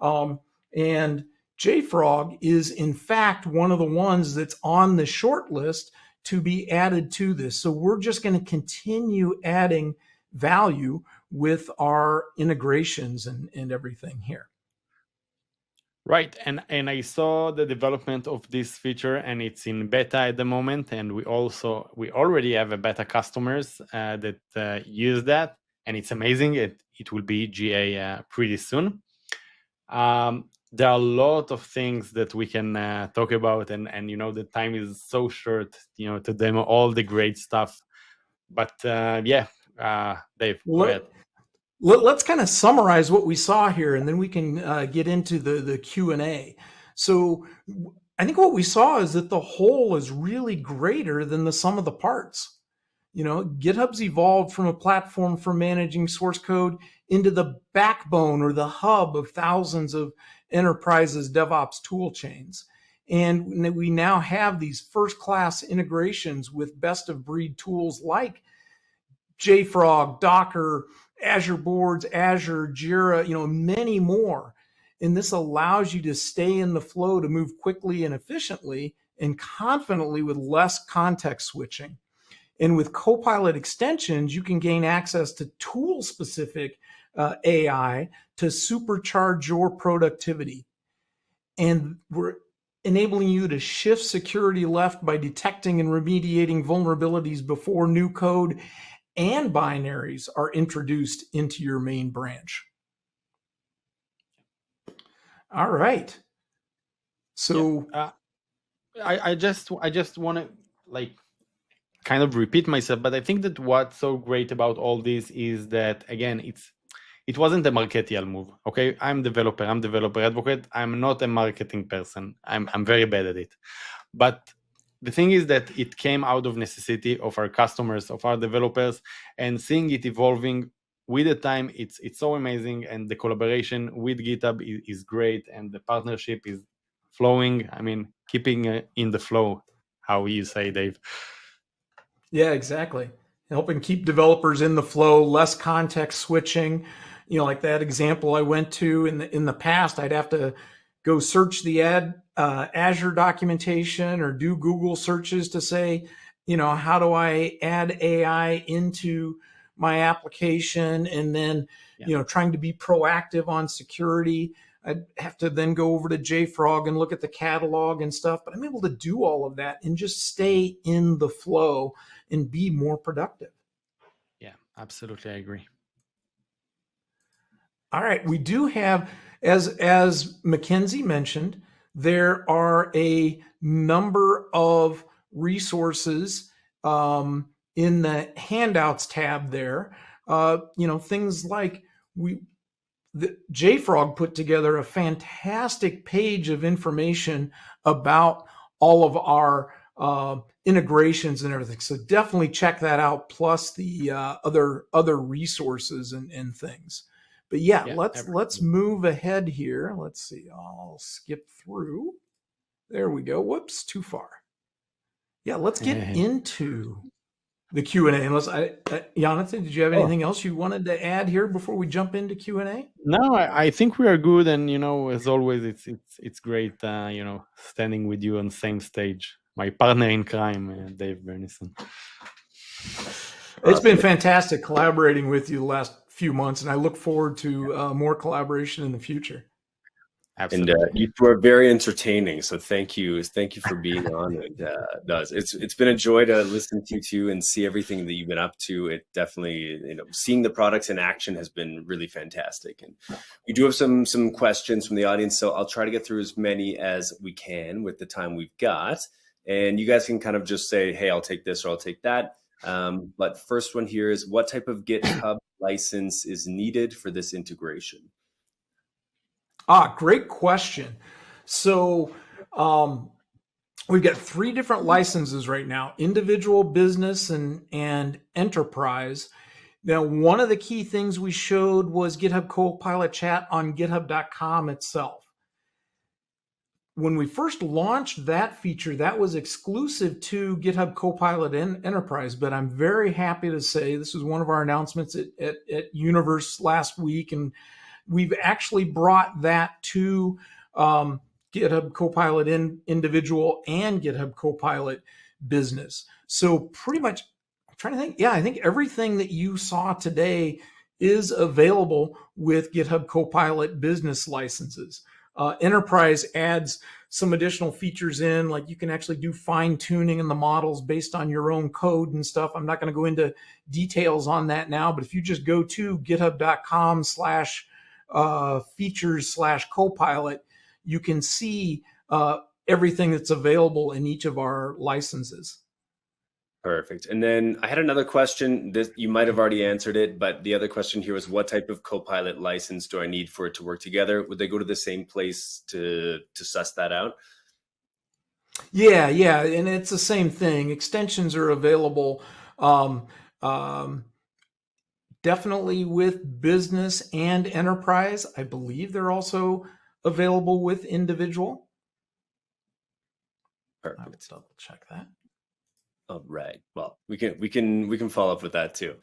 And JFrog is, in fact, one of the ones that's on the short list to be added to this. So we're just going to continue adding value with our integrations and everything here. Right, and I saw the development of this feature, and it's in beta at the moment, and we already have a beta customers that use that, and it's amazing. It will be GA pretty soon. There are a lot of things that we can talk about, and the time is so short, to demo all the great stuff. But Dave, go ahead. Let's kind of summarize what we saw here, and then we can get into the Q&A. So I think what we saw is that the whole is really greater than the sum of the parts. GitHub's evolved from a platform for managing source code into the backbone or the hub of thousands of enterprises' DevOps tool chains. And we now have these first-class integrations with best-of-breed tools like JFrog, Docker, Azure Boards, Azure, Jira, many more. And this allows you to stay in the flow, to move quickly and efficiently and confidently with less context switching. And with Copilot extensions, you can gain access to tool-specific AI to supercharge your productivity. And we're enabling you to shift security left by detecting and remediating vulnerabilities before new code and binaries are introduced into your main branch. All right. So I just want to kind of repeat myself, but I think that what's so great about all this is that, again, it wasn't a marketing move. Okay, I'm developer advocate. I'm not a marketing person. I'm very bad at it. But the thing is that it came out of necessity of our customers, of our developers, and seeing it evolving with the time, it's so amazing. And the collaboration with GitHub is great, and the partnership is flowing. I mean, keeping in the flow, how you say, Dave. Yeah, exactly. Helping keep developers in the flow, less context switching. Like that example I went to in the past, I'd have to go search the Azure documentation or do Google searches to say, how do I add AI into my application? And then, trying to be proactive on security. I'd have to then go over to JFrog and look at the catalog and stuff, but I'm able to do all of that and just stay in the flow and be more productive. Yeah, absolutely. I agree. All right. We do have, as Mackenzie mentioned, there are a number of resources in the handouts tab there. Things like JFrog put together a fantastic page of information about all of our integrations and everything. So definitely check that out, plus the other resources and things. But yeah, let's move ahead here. Let's see. I'll skip through. There we go. Whoops, too far. Yeah, let's get into the Q&A. Unless Jonathan, did you have anything else you wanted to add here before we jump into Q&A? No, I think we are good, and as always, it's great, standing with you on the same stage. My partner in crime, Dave Bernison. It's been fantastic collaborating with you the last few months, and I look forward to more collaboration in the future. Absolutely. And you were very entertaining, so thank you for being on. And it's been a joy to listen to you too and see everything that you've been up to. It definitely, seeing the products in action has been really fantastic. And we do have some questions from the audience, so I'll try to get through as many as we can with the time we've got. And you guys can kind of just say, hey, I'll take this or I'll take that. But first one here is, what type of GitHub license is needed for this integration? Great question. So we've got 3 different licenses right now: individual, business, and enterprise. Now, one of the key things we showed was GitHub Copilot Chat on github.com itself. When we first launched that feature, that was exclusive to GitHub Copilot Enterprise, but I'm very happy to say this was one of our announcements at Universe last week, and we've actually brought that to GitHub Copilot Individual and GitHub Copilot Business. So pretty much, I'm trying to think. Yeah, I think everything that you saw today is available with GitHub Copilot Business licenses. Enterprise adds some additional features in, like you can actually do fine tuning in the models based on your own code and stuff. I'm not going to go into details on that now, but if you just go to github.com/features/copilot, you can see everything that's available in each of our licenses. Perfect. And then I had another question. You might have already answered it, but the other question here was, what type of Copilot license do I need for it to work together? Would they go to the same place to suss that out? Yeah, and it's the same thing. Extensions are available definitely with business and enterprise. I believe they're also available with individual. I will Perfect. double check that. All right. Well, we can follow up with that too.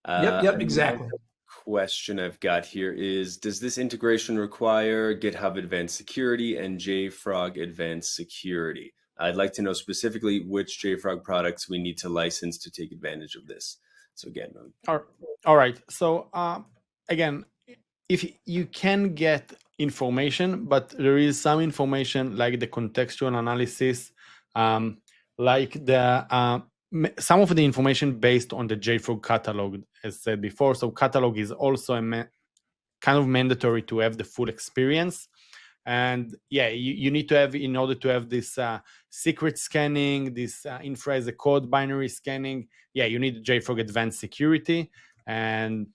Yep, exactly. Question I've got here is, does this integration require GitHub Advanced Security and JFrog Advanced Security? I'd like to know specifically which JFrog products we need to license to take advantage of this. So again, all right. So again, if you can get information, but there is some information like the contextual analysis, like the some of the information based on the JFrog catalog, as said before. So catalog is also kind of mandatory to have the full experience. And yeah, you need to have, in order to have this secret scanning, this infra as a code binary scanning, yeah, you need JFrog Advanced Security. And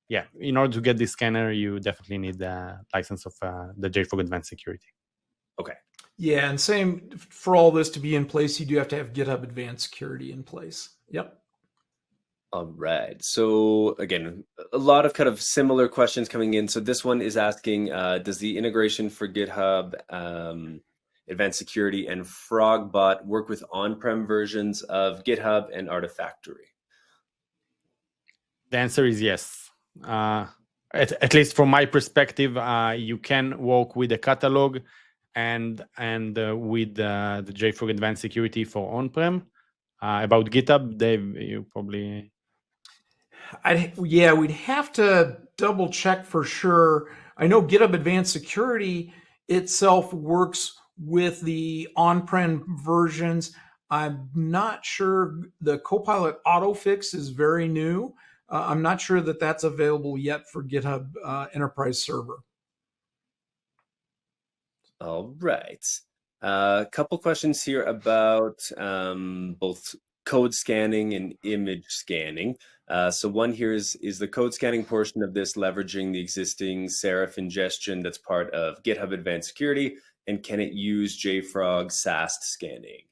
yeah, in order to get this scanner, you definitely need the license of the JFrog Advanced Security. Okay. Yeah, and same for all this to be in place, you do have to have GitHub Advanced Security in place. Yep. All right. So again, a lot of kind of similar questions coming in. So this one is asking, does the integration for GitHub Advanced Security and Frogbot work with on-prem versions of GitHub and Artifactory? The answer is yes. At least from my perspective, you can work with the catalog and with the JFrog Advanced Security for on-prem. About GitHub, Dave, you probably... Yeah, we'd have to double check for sure. I know GitHub Advanced Security itself works with the on-prem versions. I'm not sure. The Copilot autofix is very new. I'm not sure that that's available yet for GitHub Enterprise Server. All right. A couple questions here about both code scanning and image scanning. So one here is the code scanning portion of this leveraging the existing Serif ingestion that's part of GitHub Advanced Security, and can it use JFrog SAST scanning?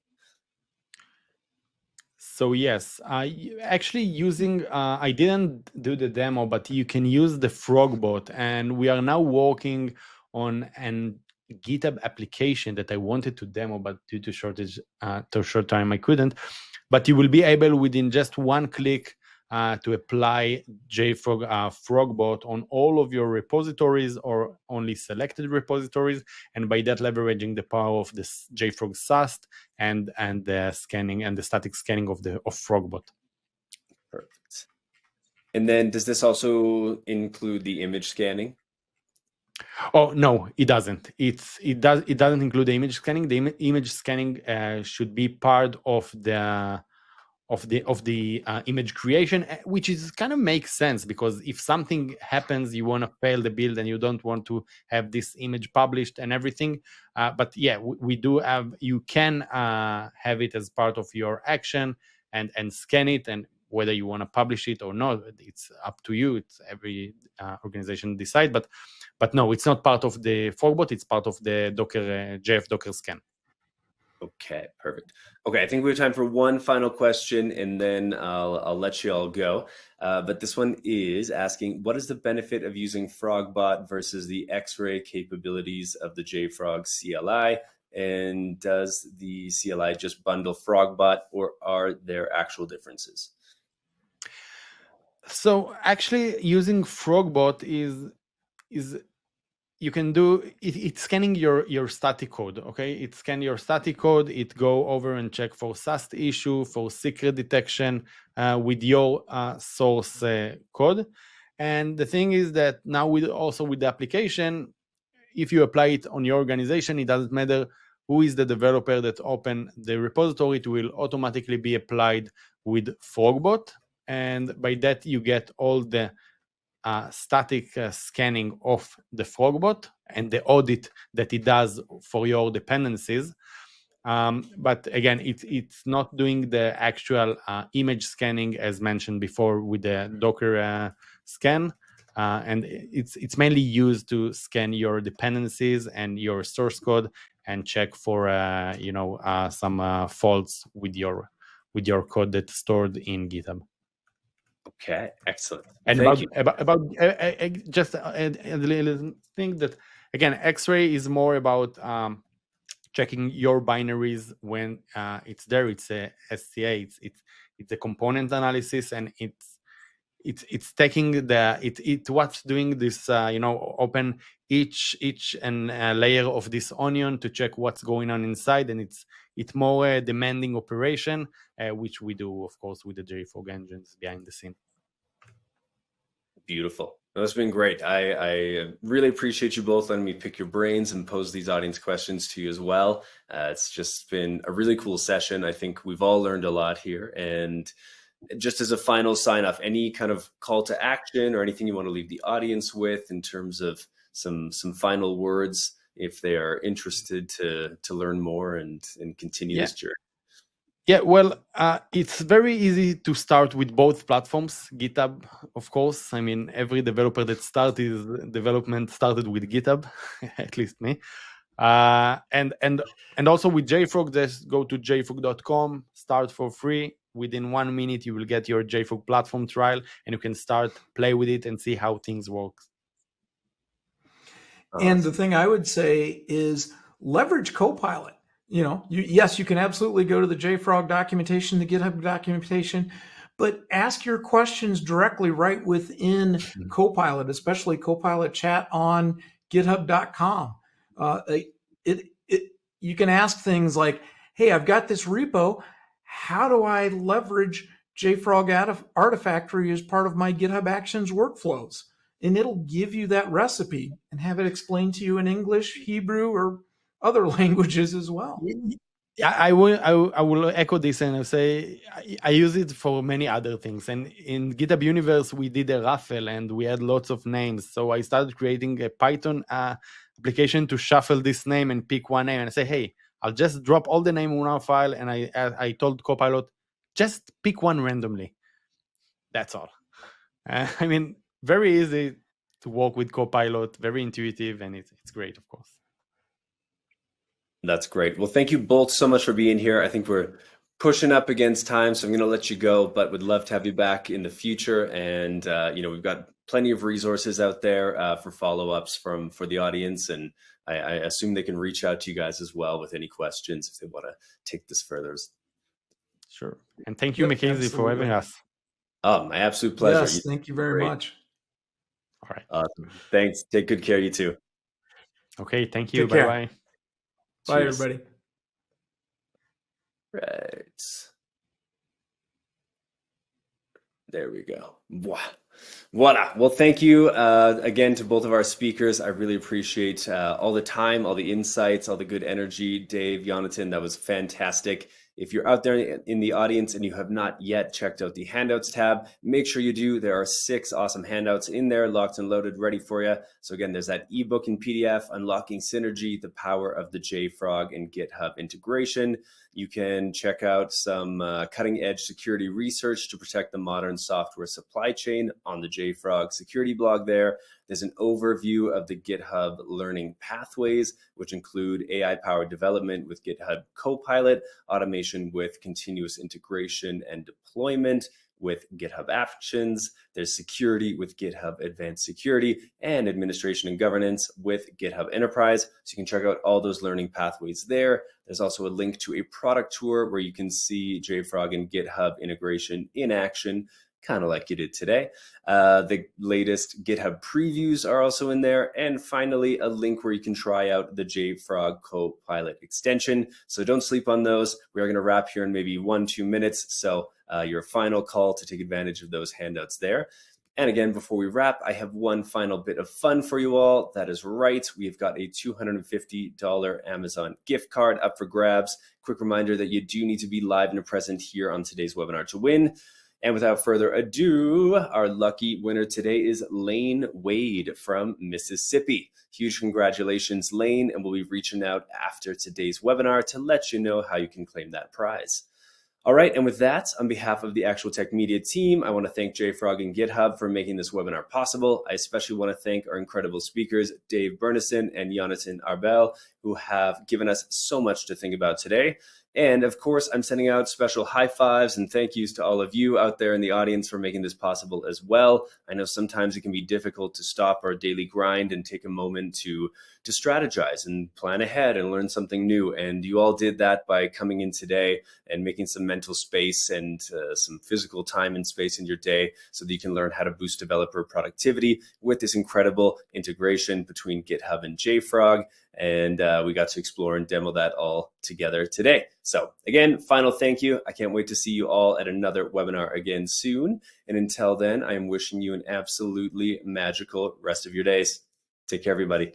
So yes, actually using, I didn't do the demo, but you can use the Frogbot, and we are now working on an GitHub application that I wanted to demo, but due to short time, I couldn't. But you will be able within just one click to apply JFrog Frogbot on all of your repositories or only selected repositories, and by that leveraging the power of this JFrog SAST and the scanning and the static scanning of Frogbot. Perfect. And then does this also include the image scanning? Oh no, it doesn't. It doesn't include the image scanning. The image scanning should be part of the image creation, which is kind of makes sense, because if something happens, you want to fail the build and you don't want to have this image published and everything. But yeah, we do have, you can have it as part of your action and scan it, and whether you want to publish it or not, it's up to you. It's every organization decide, but no, it's not part of the Frogbot. It's part of the Docker JF Docker scan. Okay, perfect. Okay, I think we have time for one final question, and then I'll let you all go. But this one is asking, what is the benefit of using Frogbot versus the X-ray capabilities of the JFrog CLI? And does the CLI just bundle Frogbot, or are there actual differences? So actually, using Frogbot is you can do it. It's scanning your static code. Okay, it scan your static code. It go over and check for SAST issue, for secret detection with your source code. And the thing is that now with the application, if you apply it on your organization, it doesn't matter who is the developer that open the repository. It will automatically be applied with Frogbot, and by that you get all the static scanning of the Frogbot and the audit that it does for your dependencies. But again, it's not doing the actual image scanning as mentioned before with the Docker scan. And it's mainly used to scan your dependencies and your source code and check for some faults with your code that's stored in GitHub. Okay, excellent. And Thank you. about just a little thing that, again, X-ray is more about checking your binaries when it's there. It's a SCA. It's a component analysis, and it's taking what's doing this open each and layer of this onion to check what's going on inside, and it's more a demanding operation, which we do, of course, with the JFrog engines behind the scene. Beautiful. That's been great. I really appreciate you both letting me pick your brains and pose these audience questions to you as well. It's just been a really cool session. I think we've all learned a lot here. And just as a final sign off, any kind of call to action or anything you want to leave the audience with in terms of some final words, if they are interested to learn more and continue this journey? Yeah, well, it's very easy to start with both platforms. GitHub, of course. I mean, every developer that started development started with GitHub, at least me. And also with JFrog, just go to jfrog.com, start for free. Within 1 minute, you will get your JFrog platform trial, and you can start, play with it, and see how things work. And the thing I would say is leverage Copilot. Yes, you can absolutely go to the JFrog documentation, the GitHub documentation, but ask your questions directly right within Copilot, especially Copilot chat on github.com. You can ask things like, hey, I've got this repo. How do I leverage JFrog Artifactory as part of my GitHub Actions workflows? And it'll give you that recipe and have it explained to you in English, Hebrew, or other languages as well. I will echo this, and I'll say I use it for many other things. And in GitHub Universe, we did a raffle and we had lots of names. So I started creating a Python application to shuffle this name and pick one name. And I say, hey, I'll just drop all the name in our file. And I told Copilot, just pick one randomly. That's all. I mean, very easy to work with Copilot, very intuitive, and it's great, of course. That's great. Well, thank you both so much for being here. I think we're pushing up against time, so I'm going to let you go, but would love to have you back in the future. And, we've got plenty of resources out there for follow-ups for the audience. And I assume they can reach out to you guys as well with any questions if they want to take this further. Sure. And thank you, Mackenzie, for having us. Oh, my absolute pleasure. Yes, thank you very much. All right. Awesome. Thanks. Take good care, you too. Okay. Thank you. Bye, Bye-bye. everybody. Right. There we go. Voila. Well, thank you again to both of our speakers. I really appreciate all the time, all the insights, all the good energy. Dave, Jonathan, that was fantastic. If you're out there in the audience and you have not yet checked out the handouts tab, make sure you do. There are 6 awesome handouts in there, locked and loaded, ready for you. So again, there's that ebook and PDF, Unlocking Synergy, the Power of the JFrog and GitHub Integration. You can check out some cutting edge security research to protect the modern software supply chain on the JFrog security blog there. There's an overview of the GitHub learning pathways, which include AI-powered development with GitHub Copilot, automation with continuous integration and deployment with GitHub Actions. There's security with GitHub Advanced Security, and administration and governance with GitHub Enterprise. So you can check out all those learning pathways there. There's also a link to a product tour where you can see JFrog and GitHub integration in action, kind of like you did today. The latest GitHub previews are also in there. And finally, a link where you can try out the JFrog Copilot extension. So don't sleep on those. We are going to wrap here in maybe 1-2 minutes. So your final call to take advantage of those handouts there. And again, before we wrap, I have one final bit of fun for you all. That is right. We've got a $250 Amazon gift card up for grabs. Quick reminder that you do need to be live and present here on today's webinar to win. And without further ado, our lucky winner today is Lane Wade from Mississippi. Huge congratulations, Lane, and we'll be reaching out after today's webinar to let you know how you can claim that prize. All right, and with that, on behalf of the Actual Tech Media team, I want to thank JFrog and GitHub for making this webinar possible. I especially want to thank our incredible speakers, Dave Bernison and Jonathan Arbel, who have given us so much to think about today. And of course, I'm sending out special high fives and thank yous to all of you out there in the audience for making this possible as well. I know sometimes it can be difficult to stop our daily grind and take a moment to strategize and plan ahead and learn something new. And you all did that by coming in today and making some mental space and some physical time and space in your day so that you can learn how to boost developer productivity with this incredible integration between GitHub and JFrog. And we got to explore and demo that all together today. So again, final thank you. I can't wait to see you all at another webinar again soon. And until then, I am wishing you an absolutely magical rest of your days. Take care, everybody.